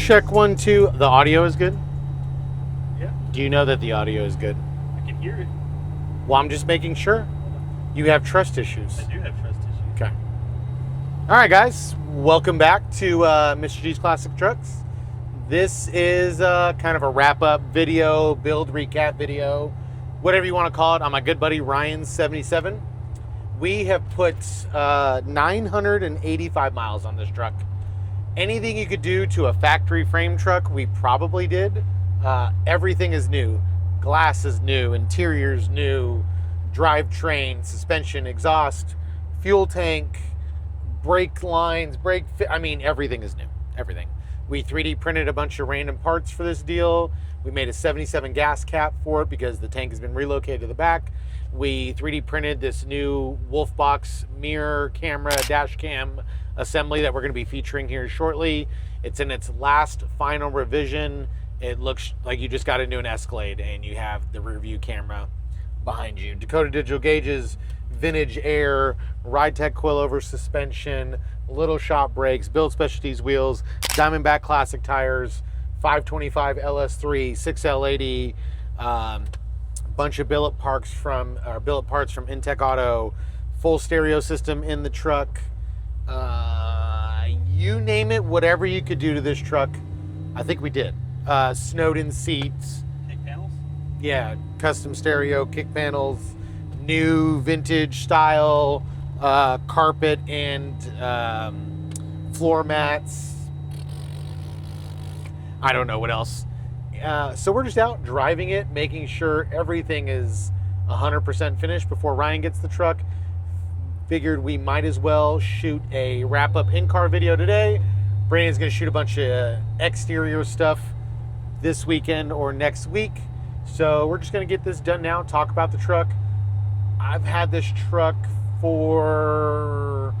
Check 1, 2. The audio is good? Yeah. Do you know that the audio is good? I can hear it. Well, I'm just making sure. You have trust issues. I do have trust issues. Okay. All right, guys. Welcome back to Mr. G's Classic Trucks. This is kind of a wrap-up video, build recap video, whatever you want to call it, on my good buddy Ryan's 77. We have put 985 miles on this truck. Anything you could do to a factory frame truck, we probably did. Everything is new. Glass is new, interior's new, drivetrain, suspension, exhaust, fuel tank, brake lines, I mean, everything is new. Everything. We 3D printed a bunch of random parts for this deal. We made a 77 gas cap for it because the tank has been relocated to the back. We 3D printed this new Wolf Box mirror camera dash cam assembly that we're going to be featuring here shortly. It's in its last final revision. It looks like you just got into an Escalade and you have the rear view camera behind you. Dakota digital gauges, vintage air, Ride Tech coilover suspension, little shop brakes, Build Specialties wheels, Diamondback classic tires, 525 LS3, 6L80, bunch of billet parts from Intech Auto, full stereo system in the truck. You name it, whatever you could do to this truck, I think we did. Snowden seats. Kick panels? Yeah, custom stereo, kick panels, new vintage style carpet and floor mats. I don't know what else. So we're just out driving it, making sure everything is 100% finished before Ryan gets the truck. Figured we might as well shoot a wrap-up in-car video today. Brandon's gonna shoot a bunch of exterior stuff this weekend or next week. So we're just gonna get this done now, talk about the truck. I've had this truck for,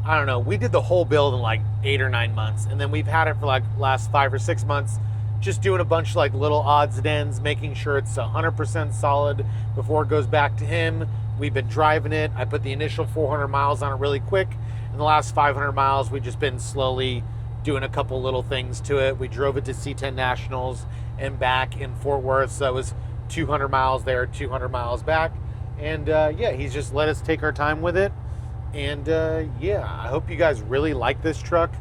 I don't know, we did the whole build in like 8 or 9 months, and then we've had it for like last 5 or 6 months, just doing a bunch of like little odds and ends, making sure it's 100% solid before it goes back to him. We've been driving it. I put the initial 400 miles on it really quick. In the last 500 miles, we've just been slowly doing a couple little things to it. We drove it to C10 Nationals and back in Fort Worth. So that was 200 miles there, 200 miles back. And yeah, he's just let us take our time with it. And yeah, I hope you guys really like this truck.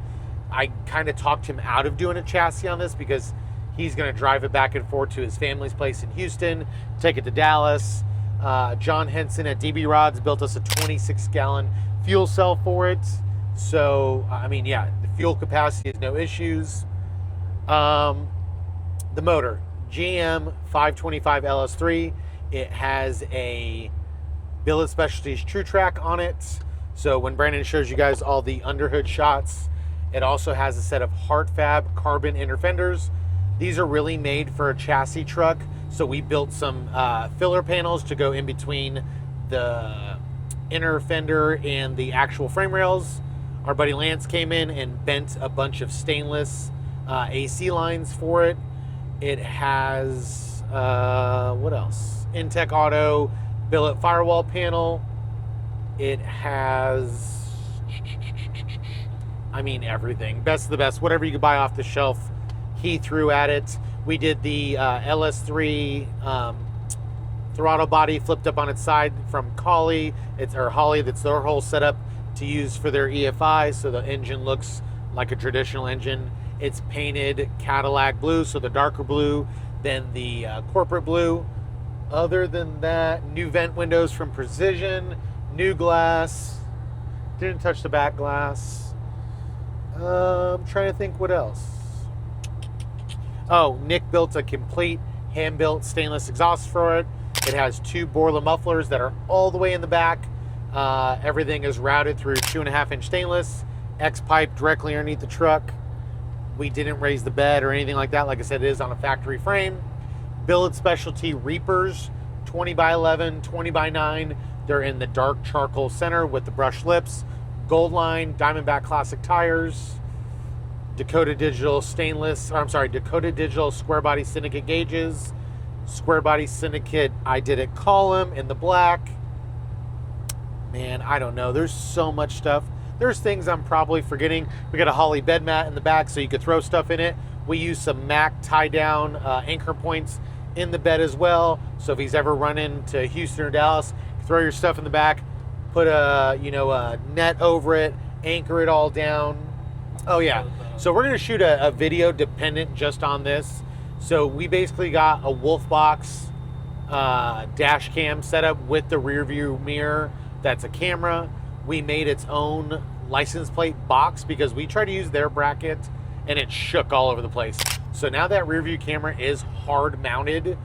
I kind of talked him out of doing a chassis on this because he's going to drive it back and forth to his family's place in Houston, take it to Dallas. John Henson at DB Rods built us a 26-gallon fuel cell for it. So, I mean, yeah, the fuel capacity is no issues. The motor, GM 525 LS3. It has a Billet Specialties True Track on it. So when Brandon shows you guys all the underhood shots, it also has a set of Heart Fab carbon inner fenders. These are really made for a chassis truck. So we built some filler panels to go in between the inner fender and the actual frame rails. Our buddy Lance came in and bent a bunch of stainless AC lines for it. It has, what else? Intech Auto billet firewall panel. It has, I mean, everything. Best of the best. Whatever you could buy off the shelf, he threw at it. We did the LS3 throttle body flipped up on its side from Holly. Holly, that's their whole setup to use for their EFI, so the engine looks like a traditional engine. It's painted Cadillac blue, so the darker blue than the corporate blue. Other than that, new vent windows from Precision, new glass. Didn't touch the back glass. I'm trying to think what else. Oh, Nick built a complete hand-built stainless exhaust for it. It has 2 Borla mufflers that are all the way in the back. Everything is routed through 2.5-inch stainless. X-pipe directly underneath the truck. We didn't raise the bed or anything like that. Like I said, it is on a factory frame. Billet Specialty Reapers, 20 by 11, 20 by 9. They're in the dark charcoal center with the brushed lips. Gold line, Diamondback classic tires. Dakota Digital Dakota Digital square body syndicate gauges. Square body syndicate, I did it column in the black. Man, I don't know. There's so much stuff. There's things I'm probably forgetting. We got a Holly bed mat in the back so you could throw stuff in it. We use some Mac tie down anchor points in the bed as well. So if he's ever running to Houston or Dallas, throw your stuff in the back, put a net over it, anchor it all down. Oh yeah. So we're gonna shoot a video dependent just on this. So we basically got a Wolfbox dash cam setup with the rear view mirror. That's a camera. We made its own license plate box because we tried to use their bracket and it shook all over the place. So now that rear view camera is hard mounted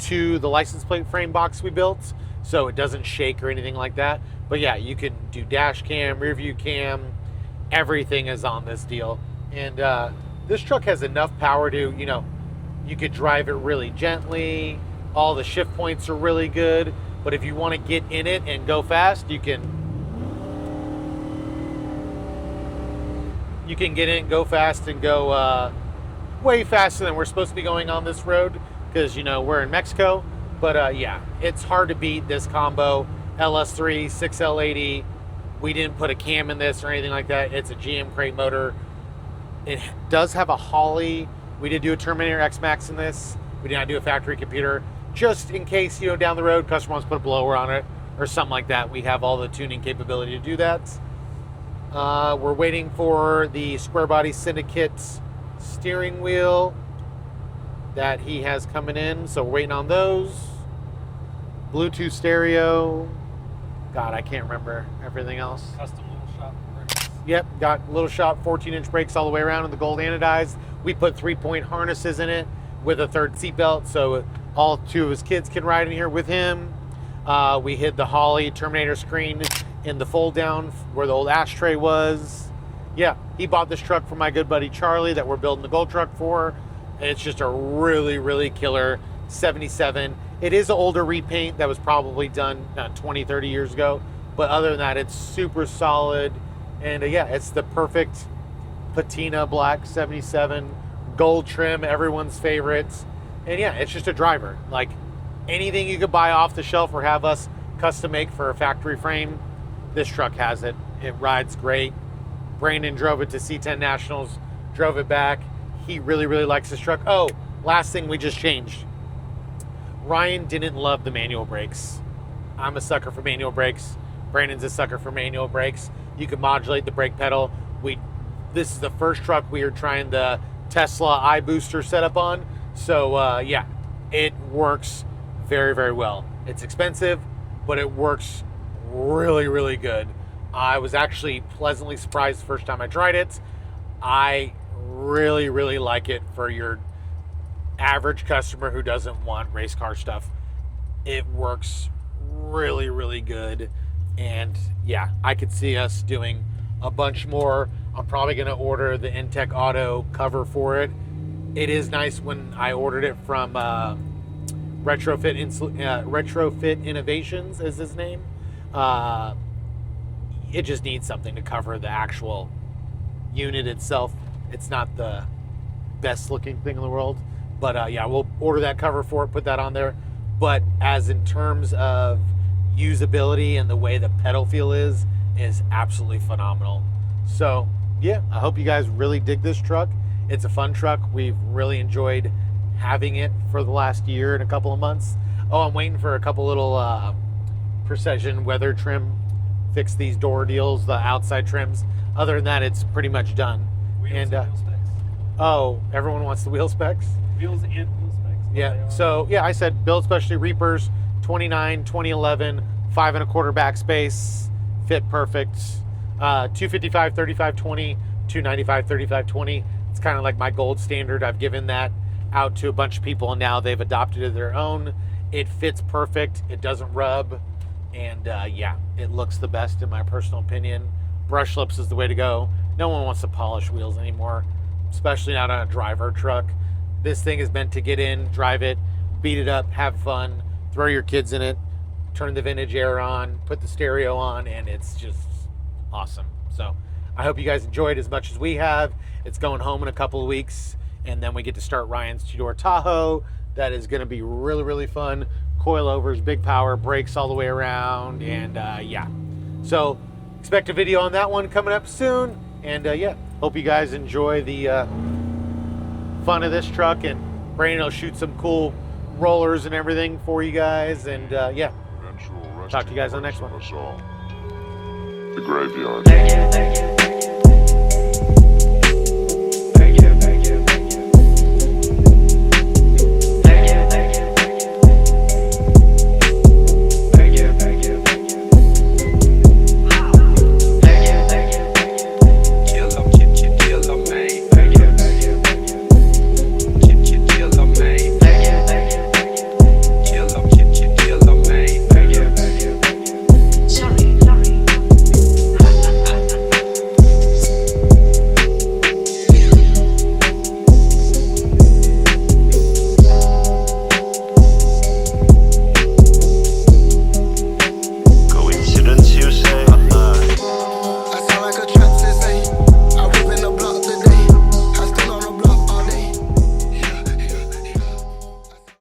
to the license plate frame box we built, so it doesn't shake or anything like that. But yeah, you can do dash cam, rear view cam, everything is on this deal. And this truck has enough power to, you could drive it really gently. All the shift points are really good. But if you want to get in it and go fast, you can get in, go fast, and go way faster than we're supposed to be going on this road because, we're in Mexico. But yeah, it's hard to beat this combo. LS3, 6L80. We didn't put a cam in this or anything like that. It's a GM crate motor. It does have a Holley. We did do a Terminator X-Max in this. We did not do a factory computer. Just in case, down the road, customer wants to put a blower on it or something like that. We have all the tuning capability to do that. We're waiting for the Square Body Syndicate steering wheel that he has coming in. So we're waiting on those. Bluetooth stereo. God, I can't remember everything else. Custom little shop brakes. Yep, got little shop 14-inch brakes all the way around in the gold anodized. We put 3-point harnesses in it with a third seatbelt, so all 2 of his kids can ride in here with him. We hid the Holley Terminator screen in the fold down where the old ashtray was. Yeah, he bought this truck from my good buddy Charlie that we're building the gold truck for. And it's just a really, really killer 77. It is an older repaint that was probably done 20, 30 years ago. But other than that, it's super solid. And yeah, it's the perfect patina black 77, gold trim, everyone's favorites. And yeah, it's just a driver. Like anything you could buy off the shelf or have us custom make for a factory frame, this truck has it. It rides great. Brandon drove it to C10 Nationals, drove it back. He really, really likes this truck. Oh, last thing we just changed. Ryan didn't love the manual brakes. I'm a sucker for manual brakes. Brandon's a sucker for manual brakes. You can modulate the brake pedal. This is the first truck we are trying the Tesla iBooster setup on. So yeah, it works very, very well. It's expensive, but it works really, really good. I was actually pleasantly surprised the first time I tried it. I really, really like it for your average customer who doesn't want race car stuff. It works really, really good. And yeah, I could see us doing a bunch more. I'm probably going to order the Intech Auto cover for it. It is nice when I ordered it from Retrofit Innovations is his name. It just needs something to cover the actual unit itself. It's not the best looking thing in the world, but yeah, we'll order that cover for it, put that on there. But as in terms of usability and the way the pedal feel is absolutely phenomenal. So yeah, I hope you guys really dig this truck. It's a fun truck. We've really enjoyed having it for the last year and a couple of months. Oh, I'm waiting for a couple little precision weather trim, fix these door deals, the outside trims. Other than that, it's pretty much done. Wheels and wheel specs. Oh, everyone wants the wheel specs? Wheels and wheel specs. Yeah, so yeah, I said build specialty Reapers, 29, 2011, 5 1/4 backspace, fit perfect. 255, 35, 20, 295, 35, 20. It's kind of like my gold standard. I've given that out to a bunch of people and now they've adopted it their own. It fits perfect. It doesn't rub. And yeah, it looks the best in my personal opinion. Brush lips is the way to go. No one wants to polish wheels anymore, especially not on a driver truck. This thing is meant to get in, drive it, beat it up, have fun, throw your kids in it, turn the vintage air on, put the stereo on, and it's just awesome. So I hope you guys enjoyed as much as we have. It's going home in a couple of weeks, and then we get to start Ryan's two-door Tahoe. That is going to be really, really fun. Coilovers, big power, brakes all the way around, and yeah. So expect a video on that one coming up soon. And yeah, hope you guys enjoy the fun of this truck, and Brandon will shoot some cool rollers and everything for you guys. And yeah, talk to you guys on the next one. The graveyard.